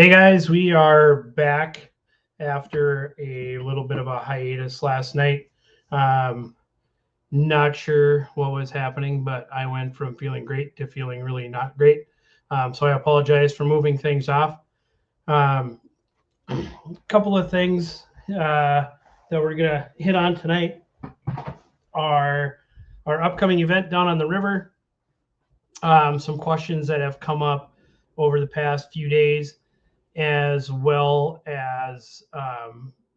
Hey guys, we are back after a little bit of a hiatus last night. Um, Not sure what was happening, but I went from feeling great to feeling really not great. So I apologize for moving things off. Um, a couple of things that we're going to hit on tonight are our upcoming event down on the river, some questions that have come up over the past few days, as well as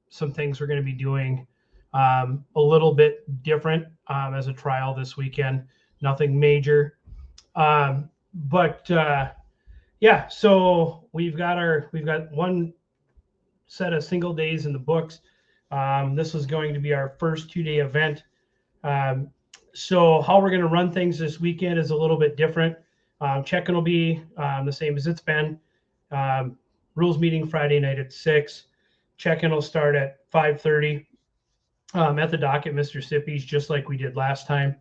some things we're going to be doing a little bit different as a trial this weekend. Nothing major, but yeah. So we've got one set of single days in the books. This is going to be our first 2-day event. Um, so how we're going to run things this weekend is a little bit different. Check-in will be the same as it's been. Um, Rules meeting Friday night at 6. Check-in will start at 5:30 at the dock at Mr. Sippy's, just like we did last time.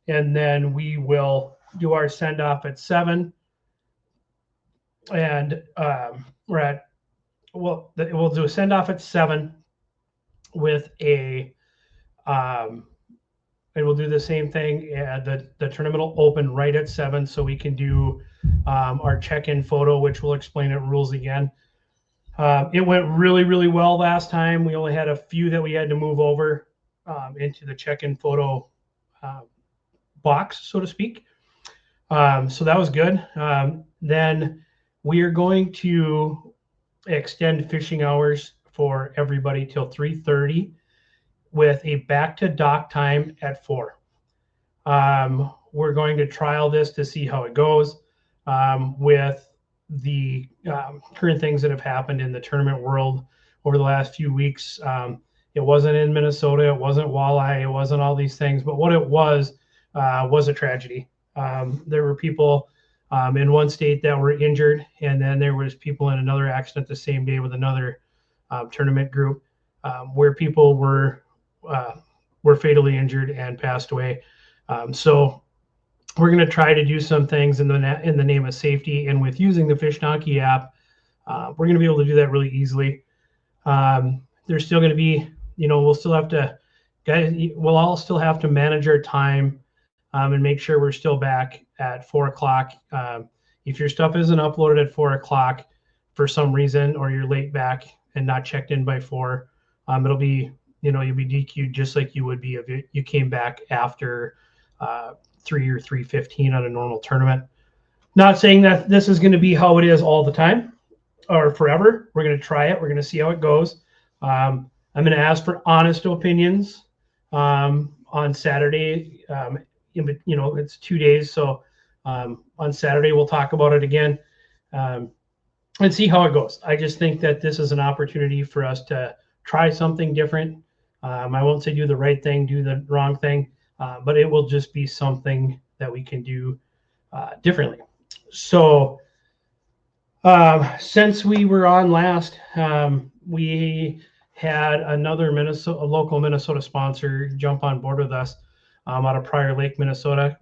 And then we will do our send-off at 7. And we'll do a send-off at 7 with and we'll do the same thing. The tournament will open right at 7, so we can do our check-in photo, which we'll explain at rules again. It went really, really well last time. We only had a few that we had to move over into the check-in photo box, so to speak. So that was good. Then we are going to extend fishing hours for everybody till 3:30 with a back to dock time at 4. We're going to trial this to see how it goes with the current things that have happened in the tournament world over the last few weeks. It wasn't in Minnesota, it wasn't walleye, it wasn't all these things, but what it was a tragedy. There were people in one state that were injured, and then there was people in another accident the same day with another tournament group where people were fatally injured and passed away. So we're going to try to do some things in the name of safety, and with using the Fish Donkey app, we're going to be able to do that really easily. There's still going to be, we'll all still have to manage our time and make sure we're still back at 4 o'clock. If your stuff isn't uploaded at 4 o'clock for some reason, or you're late back and not checked in by 4, it'll be, you'll be DQ'd just like you would be if you came back after 3 or 3:15 on a normal tournament. Not saying that this is going to be how it is all the time or forever. We're going to try it. We're going to see how it goes. I'm going to ask for honest opinions on Saturday. It's 2 days, so on Saturday we'll talk about it again and see how it goes. I just think that this is an opportunity for us to try something different. I won't say do the right thing, do the wrong thing, but it will just be something that we can do differently. So since we were on last, we had another local Minnesota sponsor jump on board with us out of Prior Lake, Minnesota.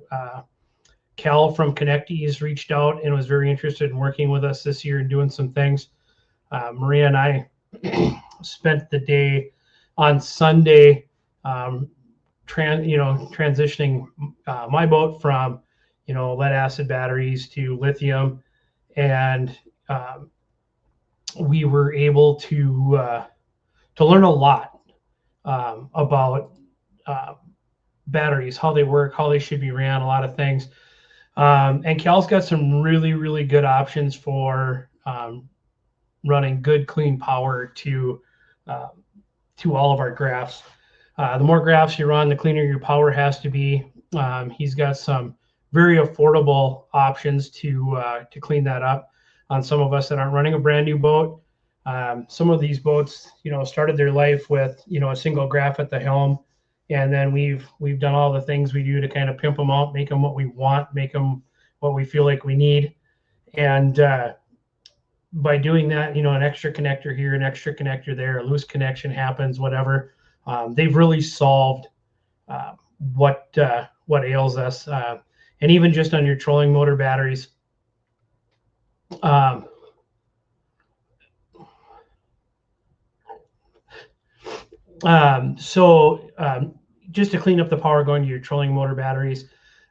Cal from Connectees reached out and was very interested in working with us this year and doing some things. Maria and I spent the day on Sunday transitioning my boat from lead acid batteries to lithium, and we were able to learn a lot about batteries, how they work, how they should be ran, a lot of things. And Cal's got some really, really good options for running good, clean power to all of our graphs. The more graphs you run, the cleaner your power has to be. He's got some very affordable options to clean that up on some of us that aren't running a brand new boat. Some of these boats, started their life with, a single graph at the helm. And then we've done all the things we do to kind of pimp them out, make them what we want, make them what we feel like we need. And by doing that, an extra connector here, an extra connector there, a loose connection happens, whatever. They've really solved what ails us. And even just on your trolling motor batteries, Just to clean up the power going to your trolling motor batteries,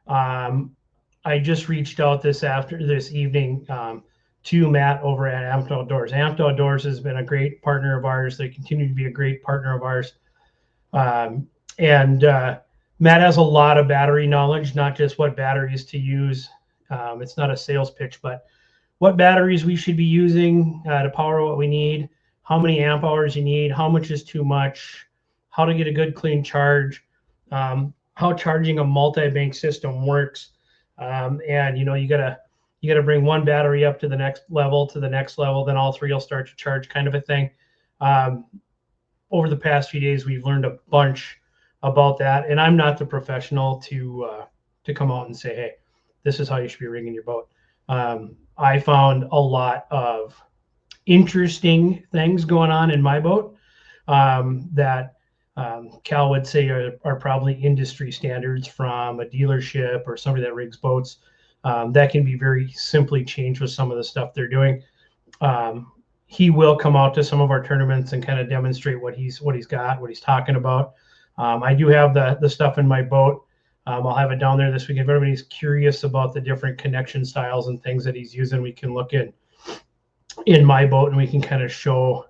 I just reached out this evening to Matt over at Amped Outdoors. Amped Outdoors has been a great partner of ours. They continue to be a great partner of ours. And Matt has a lot of battery knowledge, not just what batteries to use. It's not a sales pitch, but what batteries we should be using to power what we need, how many amp hours you need, how much is too much, how to get a good clean charge, how charging a multi-bank system works. And you gotta bring one battery up to the next level, then all three will start to charge, kind of a thing. Over the past few days, we've learned a bunch about that, and I'm not the professional to come out and say, hey, this is how you should be rigging your boat. I found a lot of interesting things going on in my boat that Cal would say are probably industry standards from a dealership or somebody that rigs boats. That can be very simply changed with some of the stuff they're doing. He will come out to some of our tournaments and kind of demonstrate what he's got, what he's talking about. I do have the stuff in my boat. I'll have it down there this week. If everybody's curious about the different connection styles and things that he's using, we can look in my boat and we can kind of show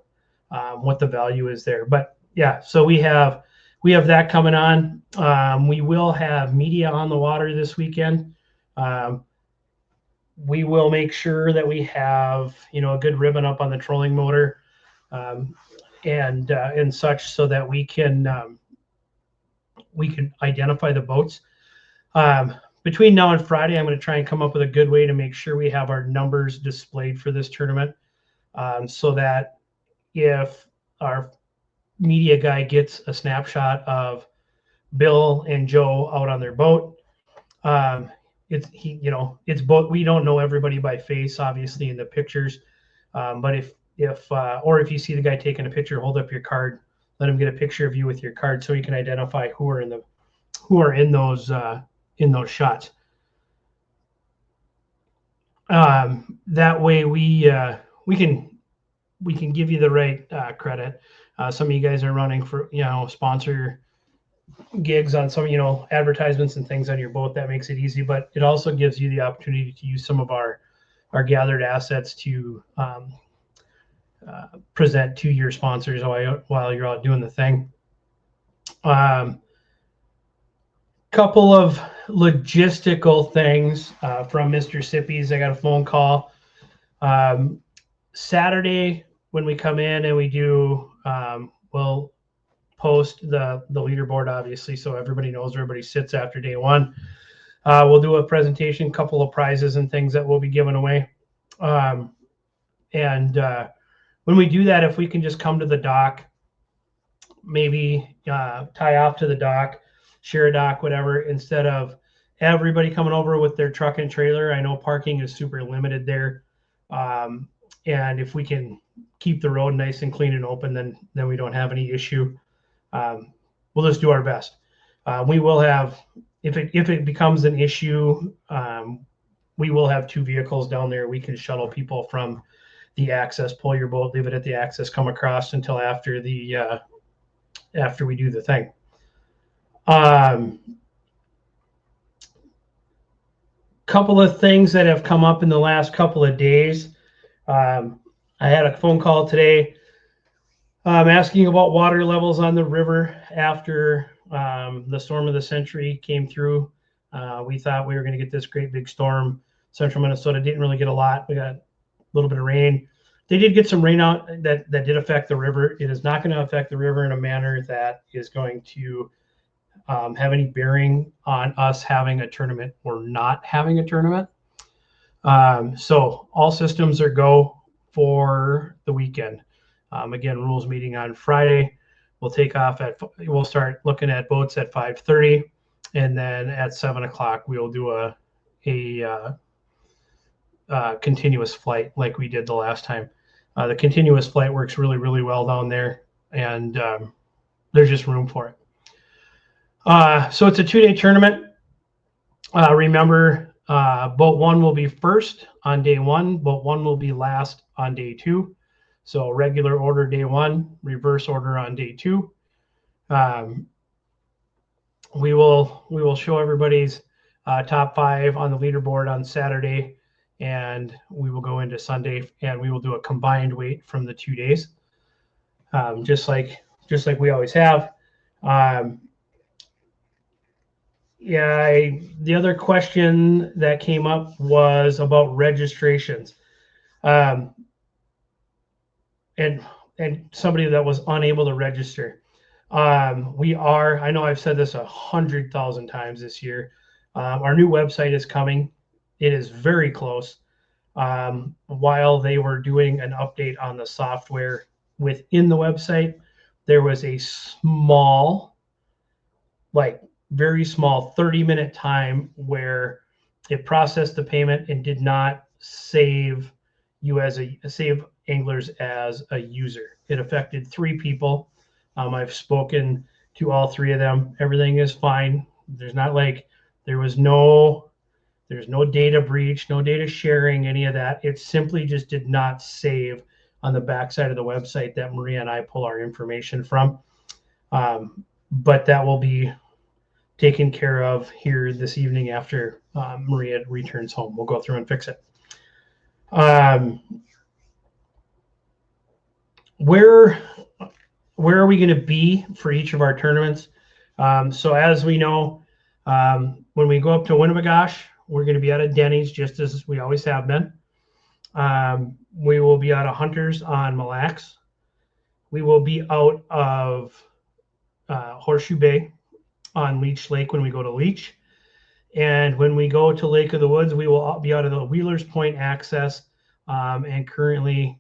what the value is there. But yeah, so we have that coming on. We will have media on the water this weekend. We will make sure that we have a good ribbon up on the trolling motor and such, so that we can identify the boats. Between now and Friday, I'm going to try and come up with a good way to make sure we have our numbers displayed for this tournament, so that if our media guy gets a snapshot of Bill and Joe out on their boat, it's both. We don't know everybody by face, obviously, in the pictures, but if you see the guy taking a picture, hold up your card, let him get a picture of you with your card, so you can identify who are in those shots. That way we can give you the right credit. Some of you guys are running for sponsor gigs on some advertisements and things on your boat. That makes it easy, but it also gives you the opportunity to use some of our gathered assets to present to your sponsors while you're out doing the thing. Couple of logistical things from Mr. Sippy's. I got a phone call Saturday when we come in and we do. We'll post the leaderboard, obviously, so everybody knows where everybody sits after day one. We'll do a presentation, couple of prizes and things that we'll be giving away. When we do that, if we can just come to the dock, maybe tie off to the dock, share a dock, whatever, instead of everybody coming over with their truck and trailer. I know parking is super limited there. And if we can keep the road nice and clean and open, then we don't have any issue. We'll just do our best. We will have, if it becomes an issue, we will have 2 vehicles down there. We can shuttle people from the access, pull your boat, leave it at the access, come across until after we do the thing. Couple of things that have come up in the last couple of days. I had a phone call today asking about water levels on the river after the storm of the century came through. We thought we were going to get this great big storm. Central Minnesota didn't really get a lot. We got a little bit of rain. They did get some rain out that did affect the river. It is not going to affect the river in a manner that is going to have any bearing on us having a tournament or not having a tournament. So all systems are go for the weekend. Again, rules meeting on Friday. We'll start looking at boats at 5:30, and then at 7 o'clock we will do a continuous flight like we did the last time. The continuous flight works really, really well down there, and there's just room for it. So it's a 2-day tournament. Remember, boat 1 will be first on day 1. Boat 1 will be last on day 2. So regular order day 1, reverse order on day 2. We will show everybody's top 5 on the leaderboard on Saturday, and we will go into Sunday, and we will do a combined weight from the 2 days, just like we always have. The other question that came up was about registrations, and somebody that was unable to register. I know I've said this 100,000 times this year. Our new website is coming. It is very close. While they were doing an update on the software within the website, there was a small, very small 30-minute time where it processed the payment and did not save Anglers as a user. It affected 3 people. I've spoken to all 3 of them. Everything is fine. There's no data breach, no data sharing, any of that. It simply just did not save on the backside of the website that Maria and I pull our information from. But that will be taken care of here this evening after Maria returns home. We'll go through and fix it. Where are we going to be for each of our tournaments? So as we know, when we go up to Winnebagosh, we're going to be out of Denny's, just as we always have been. We will be out of Hunters on Mille Lacs. We will be out of Horseshoe Bay on Leech Lake when we go to Leech. And when we go to Lake of the Woods, we will be out of the Wheelers Point access. And currently,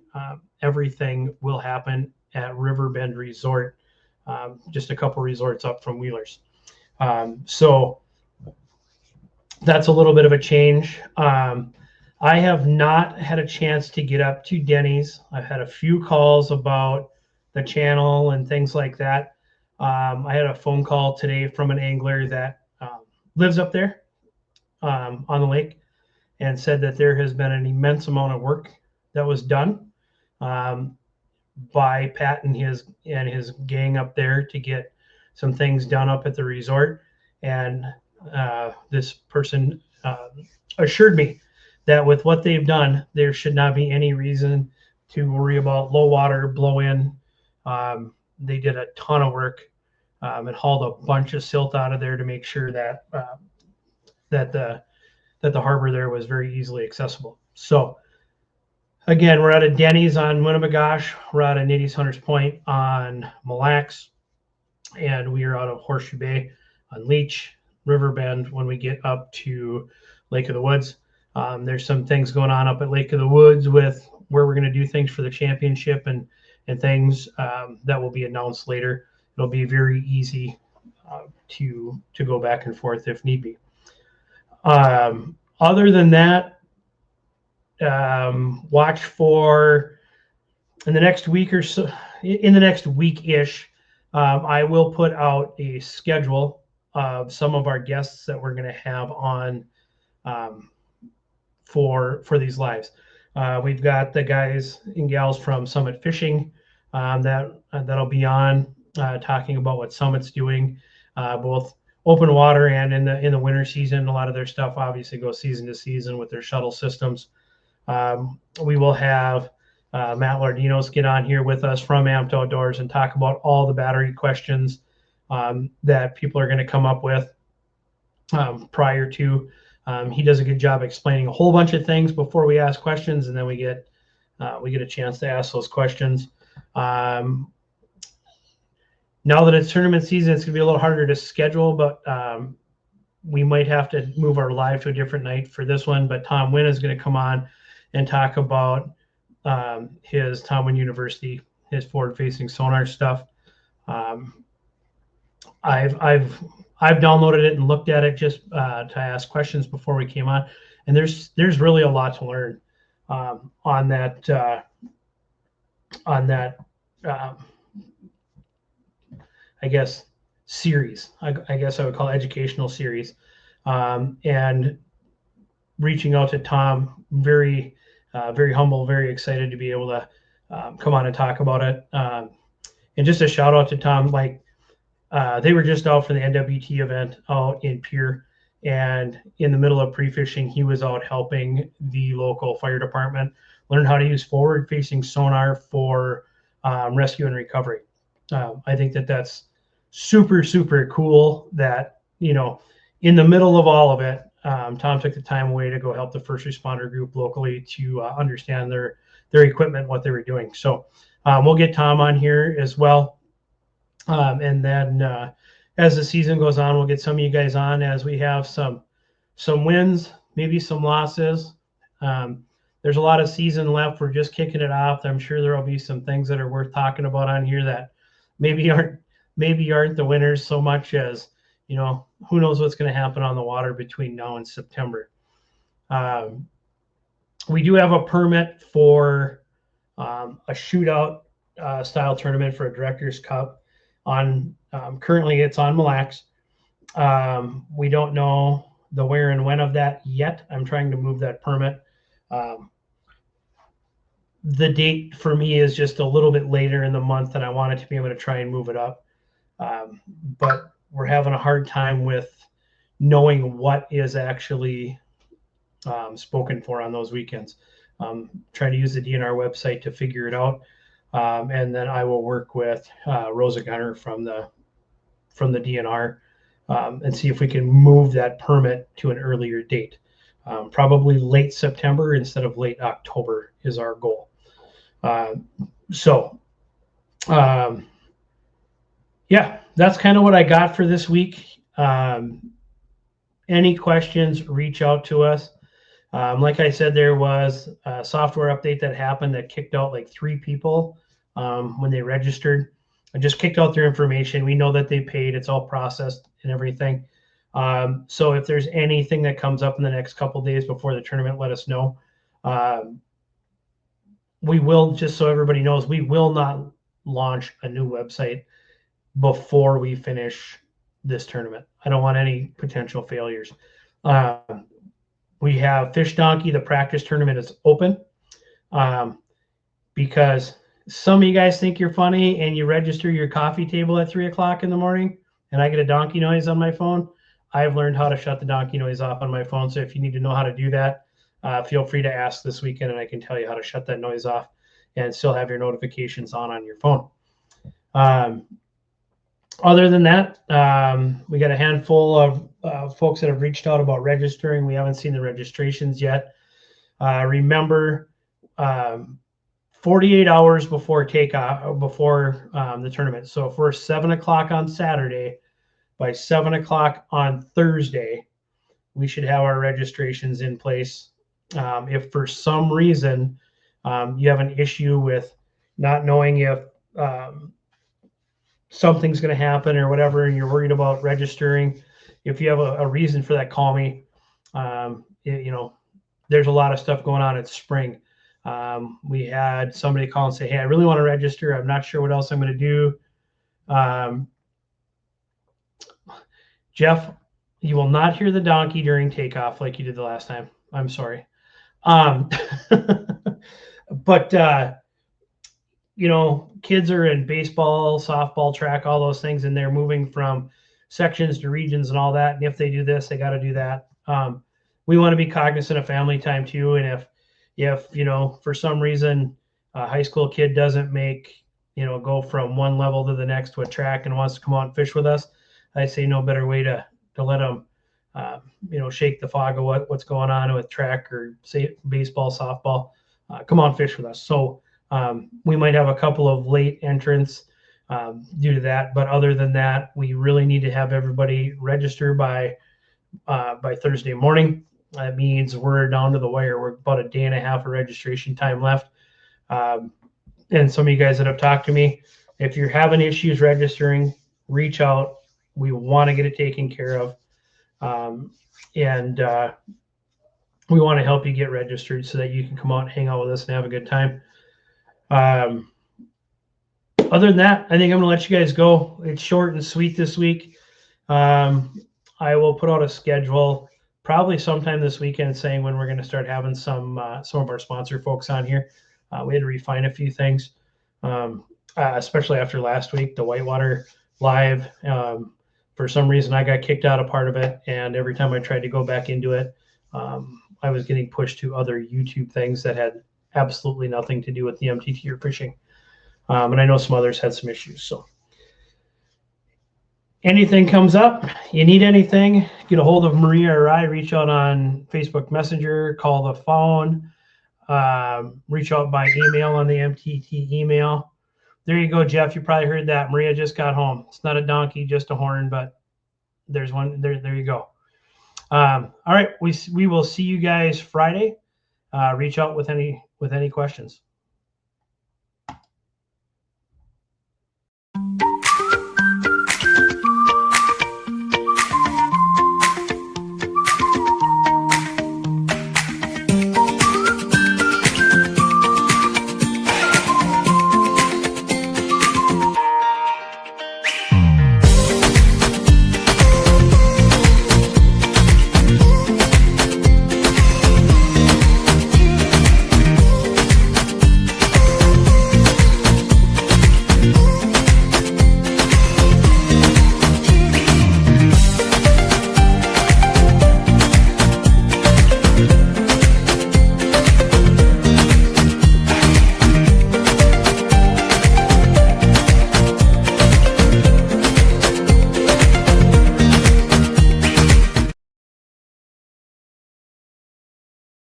everything will happen at Riverbend Resort, just a couple resorts up from Wheelers. So that's a little bit of a change. I have not had a chance to get up to Denny's. I've had a few calls about the channel and things like that. I had a phone call today from an angler that lives up there on the lake, and said that there has been an immense amount of work that was done by Pat and his gang up there to get some things done up at the resort. And this person assured me that with what they've done, there should not be any reason to worry about low water, blow in. They did a ton of work and hauled a bunch of silt out of there to make sure that the harbor there was very easily accessible. So again, we're out of Denny's on Winnebagosh, we're out of Nitty's Hunters Point on Mille Lacs, and we are out of Horseshoe Bay on Leech, Riverbend when we get up to Lake of the Woods. There's some things going on up at Lake of the Woods with where we're going to do things for the championship and things that will be announced later. It'll be very easy to go back and forth if need be. Other than that, watch for in the next week or so, in the next week-ish, I will put out a schedule of some of our guests that we're going to have on for these lives. We've got the guys and gals from Summit Fishing that'll be on talking about what Summit's doing, both open water and in the winter season. A lot of their stuff obviously goes season to season with their shuttle systems. We will have Matt Lardinos get on here with us from Amped Outdoors and talk about all the battery questions that people are going to come up with prior to. He does a good job explaining a whole bunch of things before we ask questions, and then we get a chance to ask those questions. Now that it's tournament season, it's going to be a little harder to schedule, but we might have to move our live to a different night for this one. But Tom Wynn is going to come on and talk about his Tom Wynn University, his forward-facing sonar stuff. I've downloaded it and looked at it just to ask questions before we came on, and there's really a lot to learn on that I guess series. I guess I would call it educational series, and reaching out to Tom, very humble, very excited to be able to come on and talk about it. And just a shout out to Tom, like They were just out for the NWT event out in Pierre, and in the middle of pre-fishing, he was out helping the local fire department learn how to use forward-facing sonar for rescue and recovery. I think that that's super, super cool that, in the middle of all of it, Tom took the time away to go help the first responder group locally to understand their equipment, what they were doing. So we'll get Tom on here as well. And then as the season goes on, we'll get some of you guys on as we have some wins, maybe some losses. There's a lot of season left. We're just kicking it off. I'm sure there will be some things that are worth talking about on here that maybe aren't the winners so much as, who knows what's going to happen on the water between now and September. We do have a permit for a shootout style tournament for a Director's Cup. Currently it's on Mille Lacs. We don't know the where and when of that yet. I'm trying to move that permit. The date for me is just a little bit later in the month, and I wanted to be able to try and move it up. But we're having a hard time with knowing what is actually spoken for on those weekends. Try to use the DNR website to figure it out. And then I will work with Rosa Gunner from the DNR and see if we can move that permit to an earlier date. Probably late September instead of late October is our goal. Yeah, that's kind of what I got for this week. Any questions, reach out to us. Like I said, there was a software update that happened that kicked out like 3 people when they registered. I just kicked out their information. We know that they paid. It's all processed and everything. So if there's anything that comes up in the next couple of days before the tournament, let us know. We will, just so everybody knows, we will not launch a new website before we finish this tournament. I don't want any potential failures. We have Fish Donkey. The practice tournament is open because some of you guys think you're funny and you register your coffee table at 3 o'clock in the morning and I get a donkey noise on my phone. I've learned how to shut the donkey noise off on my phone. So if you need to know how to do that, feel free to ask this weekend and I can tell you how to shut that noise off and still have your notifications on your phone. Other than that, we got a handful of folks that have reached out about registering. We haven't seen the registrations yet. Remember, 48 hours before takeoff, before the tournament. So if we're 7 o'clock on Saturday, by 7 o'clock on Thursday, we should have our registrations in place. If for some reason you have an issue with not knowing if something's going to happen or whatever, and you're worried about registering, if you have a reason for that, call me. There's a lot of stuff going on. It's spring. We had somebody call and say, hey, I really want to register. I'm not sure what else I'm going to do. Jeff, you will not hear the donkey during takeoff like you did the last time. I'm sorry. But kids are in baseball, softball, track, all those things, and they're moving from sections to regions and all that. And if they do this, they got to do that. We want to be cognizant of family time too. And if for some reason a high school kid doesn't make, go from one level to the next with track and wants to come out and fish with us, I say no better way to let them, shake the fog of what's going on with track or say baseball, softball. Come on, fish with us. So we might have a couple of late entrants due to that, but other than that, we really need to have everybody register by Thursday morning. That means we're down to the wire. We're about a day and a half of registration time left. And some of you guys that have talked to me, if you're having issues registering, reach out. We want to get it taken care of. And we want to help you get registered so that you can come out and hang out with us and have a good time. Other than that, I think I'm going to let you guys go. It's short and sweet this week. I will put out a schedule probably sometime this weekend saying when we're going to start having some of our sponsor folks on here. We had to refine a few things, especially after last week. The whitewater live. For some reason, I got kicked out of part of it, and every time I tried to go back into it, I was getting pushed to other YouTube things that had absolutely nothing to do with the MTT or fishing. And I know some others had some issues. So anything comes up, you need anything, get a hold of Maria or I, reach out on Facebook Messenger, call the phone, reach out by email on the MTT email. There you go, Jeff. You probably heard that. Maria just got home. It's not a donkey, just a horn, but there's one. There you go. All right. We will see you guys Friday. Reach out with any questions.